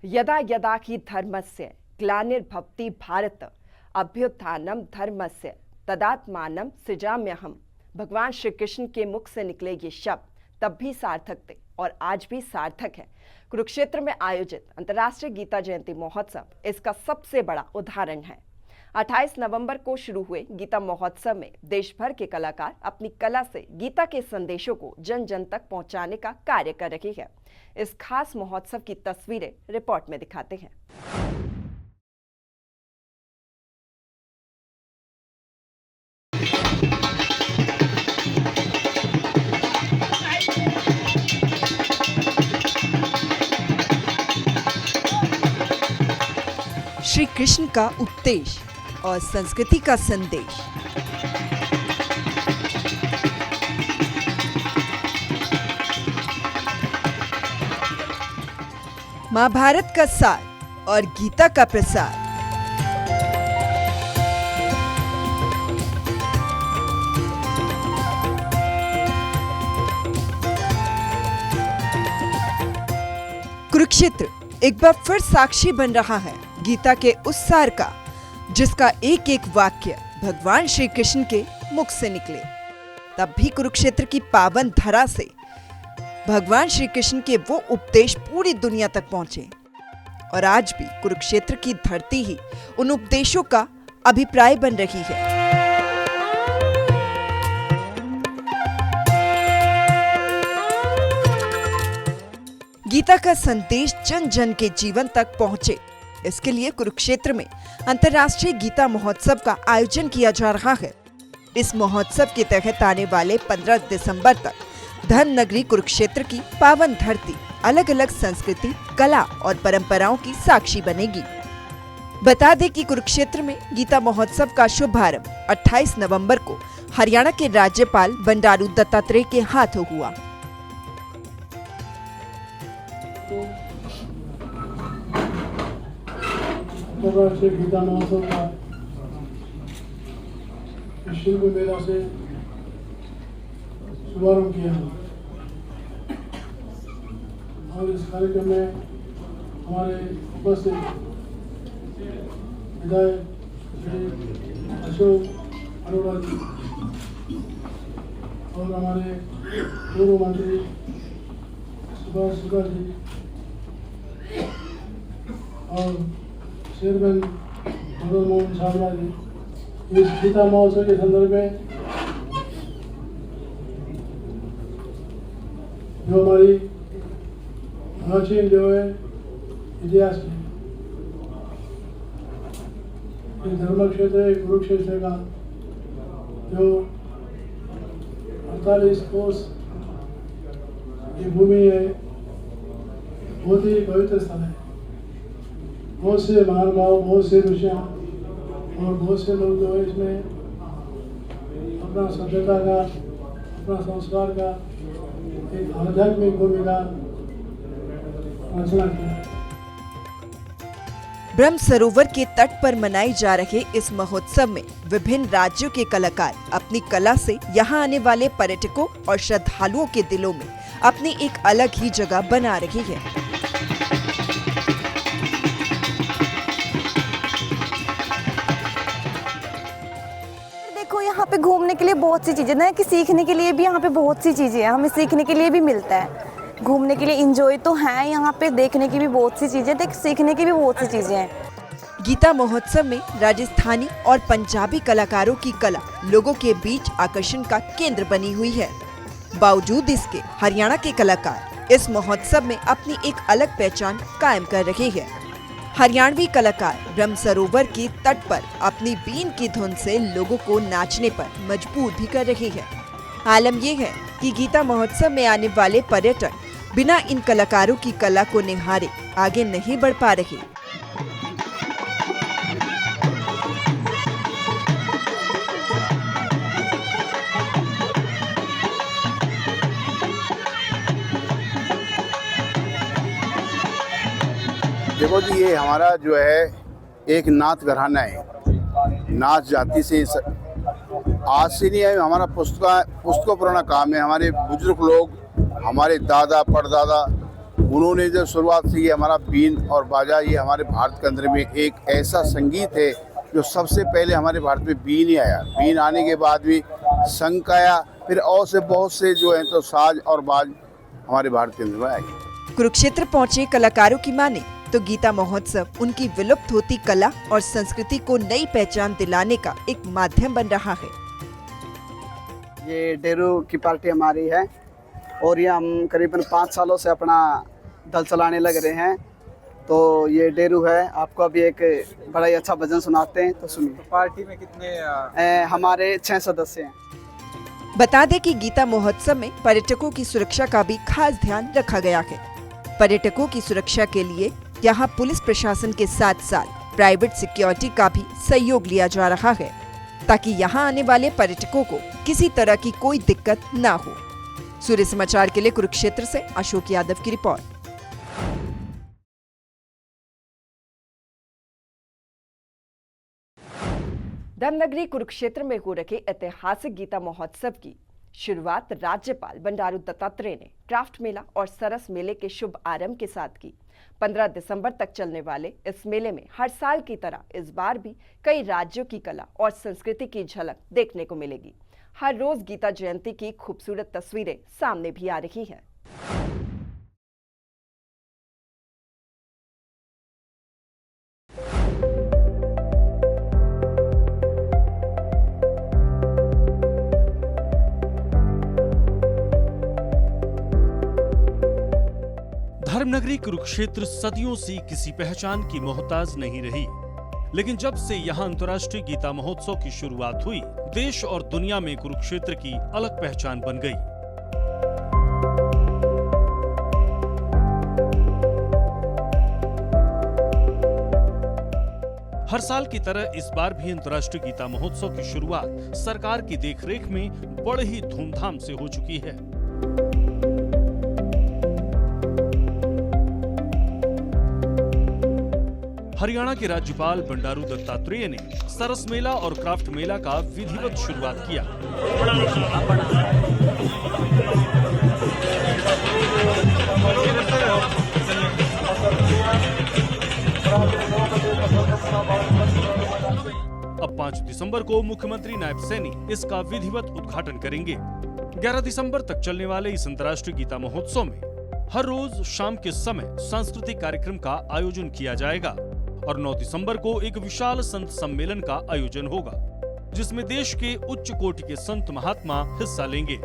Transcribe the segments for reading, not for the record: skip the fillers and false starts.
यदा यदा हि धर्मस्य ग्लानिर्भवति भारत अभ्युत्थानम धर्मस्य तदात्मानं सृजाम्यहम्। भगवान श्री कृष्ण के मुख से निकले ये शब्द तब भी सार्थक थे और आज भी सार्थक है। कुरुक्षेत्र में आयोजित अंतर्राष्ट्रीय गीता जयंती महोत्सव इसका सबसे बड़ा उदाहरण है। 28 नवंबर को शुरू हुए गीता महोत्सव में देश भर के कलाकार अपनी कला से गीता के संदेशों को जन जन तक पहुंचाने का कार्य कर रही है। इस खास महोत्सव की तस्वीरें रिपोर्ट में दिखाते हैं। श्री कृष्ण का उपदेश और संस्कृति का संदेश। महाभारत का सार और गीता का प्रसार। कुरुक्षेत्र एक बार फिर साक्षी बन रहा है गीता के उस सार का जिसका एक एक वाक्य भगवान श्री कृष्ण के मुख से निकले। तब भी कुरुक्षेत्र की पावन धरा से भगवान श्री कृष्ण के वो उपदेश पूरी दुनिया तक पहुंचे और आज भी कुरुक्षेत्र की धरती ही उन उपदेशों का अभिप्राय बन रही है। गीता का संदेश जन जन के जीवन तक पहुंचे, इसके लिए कुरुक्षेत्र में अंतर्राष्ट्रीय गीता महोत्सव का आयोजन किया जा रहा है। इस महोत्सव के तहत आने वाले 15 दिसंबर तक धर्म नगरी कुरुक्षेत्र की पावन धरती अलग अलग संस्कृति, कला और परंपराओं की साक्षी बनेगी। बता दें कि कुरुक्षेत्र में गीता महोत्सव का शुभारंभ 28 नवंबर को हरियाणा के राज्यपाल बंडारू दत्तात्रेय के हाथों हुआ। अंतर्राष्ट्रीय गीता महोत्सव का शिल्प मेला से शुभारंभ किया और इस कार्यक्रम में हमारे उपस्थित विधायक श्री अशोक अरोड़ा जी और हमारे पूर्व मंत्री सुभाष शुक्ला जी और चेयरमैन मदन मोहन छाबड़ा जी इस गीता महोत्सव के संदर्भ में जो हमारी प्राचीन जो है इतिहास की धर्म क्षेत्र है कुरुक्षेत्र का जो 48 कोस की भूमि है, बहुत ही पवित्र स्थल है। बहुत से महानुभाव, बहुत से ऋषियाँ और बहुत से लोग जो है इसमें अपना सभ्यता का, अपना संस्कार का एक आध्यात्मिक भूमिका रचना किया। ब्रह्म सरोवर के तट पर मनाए जा रहे इस महोत्सव में विभिन्न राज्यों के कलाकार अपनी कला से यहाँ आने वाले पर्यटकों और श्रद्धालुओं के दिलों में अपनी एक अलग ही जगह बना रही है। देखो यहाँ पे घूमने के लिए बहुत सी चीजें ना कि सीखने के लिए भी यहाँ पे बहुत सी चीजें हैं, हमें सीखने के लिए भी मिलता है। घूमने के लिए एंजॉय तो है, यहाँ पे देखने की भी बहुत सी चीजें, देख सीखने की भी बहुत सी चीजें हैं। गीता महोत्सव में राजस्थानी और पंजाबी कलाकारों की कला लोगों के बीच आकर्षण का केंद्र बनी हुई है। बावजूद इसके हरियाणा के कलाकार इस महोत्सव में अपनी एक अलग पहचान कायम कर रहे हैं। हरियाणवी कलाकार ब्रह्म सरोवर के तट पर अपनी बीन की धुन से लोगों को नाचने पर मजबूर भी कर रहे हैं। आलम यह है कि गीता महोत्सव में आने वाले पर्यटक बिना इन कलाकारों की कला को निहारे आगे नहीं बढ़ पा रहे। देखो जी, ये हमारा जो है एक नाच घराना है, नाच जाति से आज से नहीं है, हमारा पुस्तकों पुराना काम है। हमारे बुजुर्ग लोग, हमारे दादा परदादा उन्होंने जब शुरुआत की, हमारा बीन और बाजा ये हमारे भारत के अंदर में एक ऐसा संगीत है जो सबसे पहले हमारे भारत में बीन ही आया। बीन आने के बाद भी शंख आया, फिर और से बहुत से जो हैं तो साज और बाज हमारे भारत के अंदर में आए। कुरुक्षेत्र पहुंचे कलाकारों की माने तो गीता महोत्सव उनकी विलुप्त होती कला और संस्कृति को नई पहचान दिलाने का एक माध्यम बन रहा है। ये डेरू की पार्टी हमारी है और ये हम करीबन 5 सालों से अपना दल चलाने लग रहे हैं। तो ये डेरू है, आपको अभी एक बड़ा ही अच्छा भजन सुनाते हैं, तो सुनिए। पार्टी में कितने हमारे 6 सदस्य हैं। बता दें कि गीता महोत्सव में पर्यटकों की सुरक्षा का भी खास ध्यान रखा गया है। पर्यटकों की सुरक्षा के लिए यहाँ पुलिस प्रशासन के साथ साथ प्राइवेट सिक्योरिटी का भी सहयोग लिया जा रहा है, ताकि यहाँ आने वाले पर्यटकों को किसी तरह की कोई दिक्कत ना हो। सूर्य समाचार के लिए कुरुक्षेत्र से अशोक यादव की रिपोर्ट। धर्मनगरी कुरुक्षेत्र में हो रखे ऐतिहासिक गीता महोत्सव की शुरुआत राज्यपाल बंडारू दत्तात्रेय ने क्राफ्ट मेला और सरस मेले के शुभ आरंभ के साथ की। 15 दिसंबर तक चलने वाले इस मेले में हर साल की तरह इस बार भी कई राज्यों की कला और संस्कृति की झलक देखने को मिलेगी। हर रोज गीता जयंती की खूबसूरत तस्वीरें सामने भी आ रही हैं। धर्मनगरी कुरुक्षेत्र सदियों से किसी पहचान की मोहताज नहीं रही, लेकिन जब से यहाँ अंतर्राष्ट्रीय गीता महोत्सव की शुरुआत हुई, देश और दुनिया में कुरुक्षेत्र की अलग पहचान बन गई। हर साल की तरह इस बार भी अंतर्राष्ट्रीय गीता महोत्सव की शुरुआत सरकार की देखरेख में बड़े ही धूमधाम से हो चुकी है। हरियाणा के राज्यपाल बंडारू दत्तात्रेय ने सरस मेला और क्राफ्ट मेला का विधिवत शुरुआत किया। अब 5 दिसंबर को मुख्यमंत्री नायब सैनी इसका विधिवत उद्घाटन करेंगे। 11 दिसंबर तक चलने वाले इस अंतर्राष्ट्रीय गीता महोत्सव में हर रोज शाम के समय सांस्कृतिक कार्यक्रम का आयोजन किया जाएगा और 9 दिसंबर को एक विशाल संत सम्मेलन का आयोजन होगा, जिसमें देश के उच्च कोटि के संत महात्मा हिस्सा लेंगे।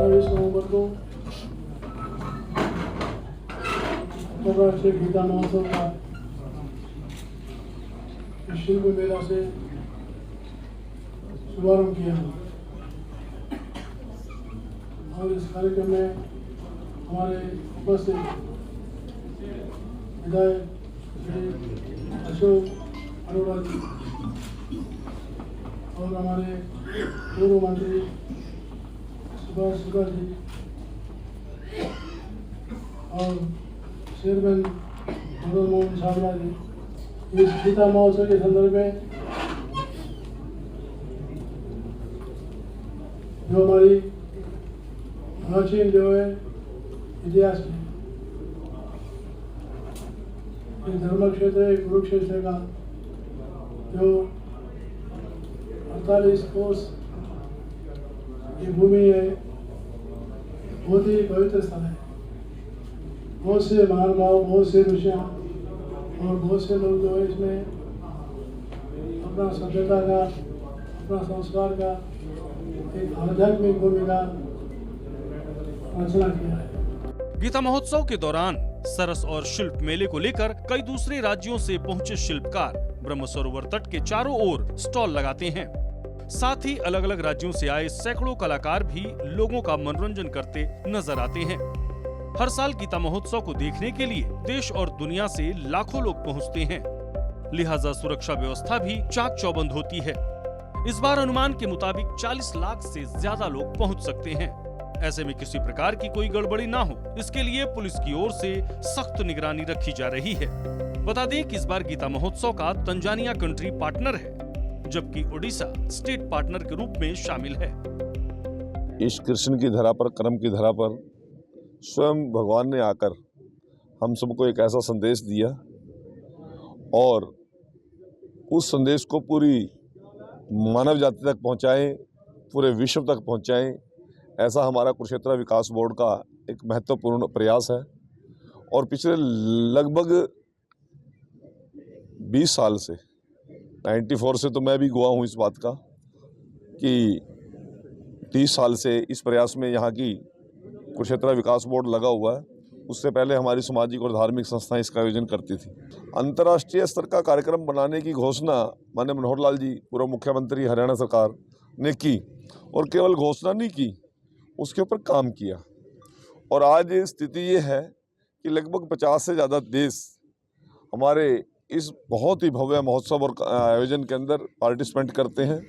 नवंबर को अंतर्राष्ट्रीय गीता महोत्सव का शिल्प मेला से शुभारंभ किया और इस कार्यक्रम में हमारे उपस्थित विधायक श्री अशोक अरोड़ा जी और हमारे पूर्व मंत्री सुभाष शुक्ला जी और चेयरमैन मदन मोहन छाबड़ा जी इस गीता महोत्सव के संदर्भ में जो हमारी प्राचीन जो है इतिहास की धर्म क्षेत्र है कुरुक्षेत्र का जो 48 कोस की भूमि है, बहुत ही पवित्र स्थल है। बहुत से महानुभाव, बहुत से ऋषियाँ और बहुत से लोग जो है इसमें अपना सभ्यता का, अपना संस्कार का एक आध्यात्मिक भूमिका रचना किया है। गीता महोत्सव के दौरान सरस और शिल्प मेले को लेकर कई दूसरे राज्यों से पहुंचे शिल्पकार ब्रह्म सरोवर तट के चारों ओर स्टॉल लगाते हैं। साथ ही अलग अलग राज्यों से आए सैकड़ों कलाकार भी लोगों का मनोरंजन करते नजर आते हैं। हर साल गीता महोत्सव को देखने के लिए देश और दुनिया से लाखों लोग पहुंचते हैं, लिहाजा सुरक्षा व्यवस्था भी चाक चौबंद होती है। इस बार अनुमान के मुताबिक 40 लाख से ज्यादा लोग पहुंच सकते हैं। ऐसे में किसी प्रकार की कोई गड़बड़ी ना हो, इसके लिए पुलिस की ओर से सख्त निगरानी रखी जा रही है। बता दें कि इस बार गीता महोत्सव का तंजानिया कंट्री पार्टनर है, जबकि ओडिशा स्टेट पार्टनर के रूप में शामिल है। इस कृष्ण की धरा पर, कर्म की धरा पर स्वयं भगवान ने आकर हम सबको एक ऐसा संदेश दिया और उस संदेश को पूरी मानव जाति तक पहुंचाएं, पूरे विश्व तक पहुंचाएं, ऐसा हमारा कुरुक्षेत्र विकास बोर्ड का एक महत्वपूर्ण प्रयास है। और पिछले लगभग 20 साल से, 94 से तो मैं भी गवाह हूँ इस बात का कि 30 साल से इस प्रयास में यहाँ की कुरुक्षेत्र विकास बोर्ड लगा हुआ है। उससे पहले हमारी सामाजिक और धार्मिक संस्थाएं इसका आयोजन करती थी। अंतर्राष्ट्रीय स्तर का कार्यक्रम बनाने की घोषणा माननीय मनोहर लाल जी, पूर्व मुख्यमंत्री हरियाणा सरकार ने की और केवल घोषणा नहीं की, उसके ऊपर काम किया। और आज स्थिति ये है कि लगभग 50 से ज़्यादा देश हमारे इस बहुत ही भव्य महोत्सव और आयोजन के अंदर पार्टिसिपेंट करते हैं।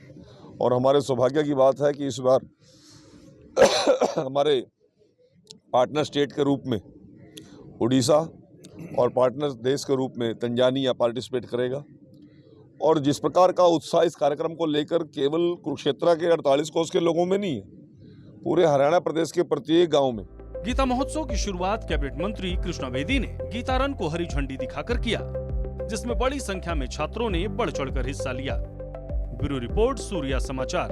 और हमारे सौभाग्य की बात है कि इस बार हमारे पार्टनर स्टेट के रूप में उड़ीसा और पार्टनर देश के रूप में तंजानिया पार्टिसिपेट करेगा। और जिस प्रकार का उत्साह इस कार्यक्रम को लेकर केवल कुरुक्षेत्र के 48 कोस के लोगों में नहीं है, पूरे हरियाणा प्रदेश के प्रत्येक गांव में। गीता महोत्सव की शुरुआत कैबिनेट मंत्री कृष्णा बेदी ने गीता रन को हरी झंडी दिखाकर किया, जिसमें बड़ी संख्या में छात्रों ने बढ़ चढ़कर हिस्सा लिया। ब्यूरो रिपोर्ट, सूर्या समाचार।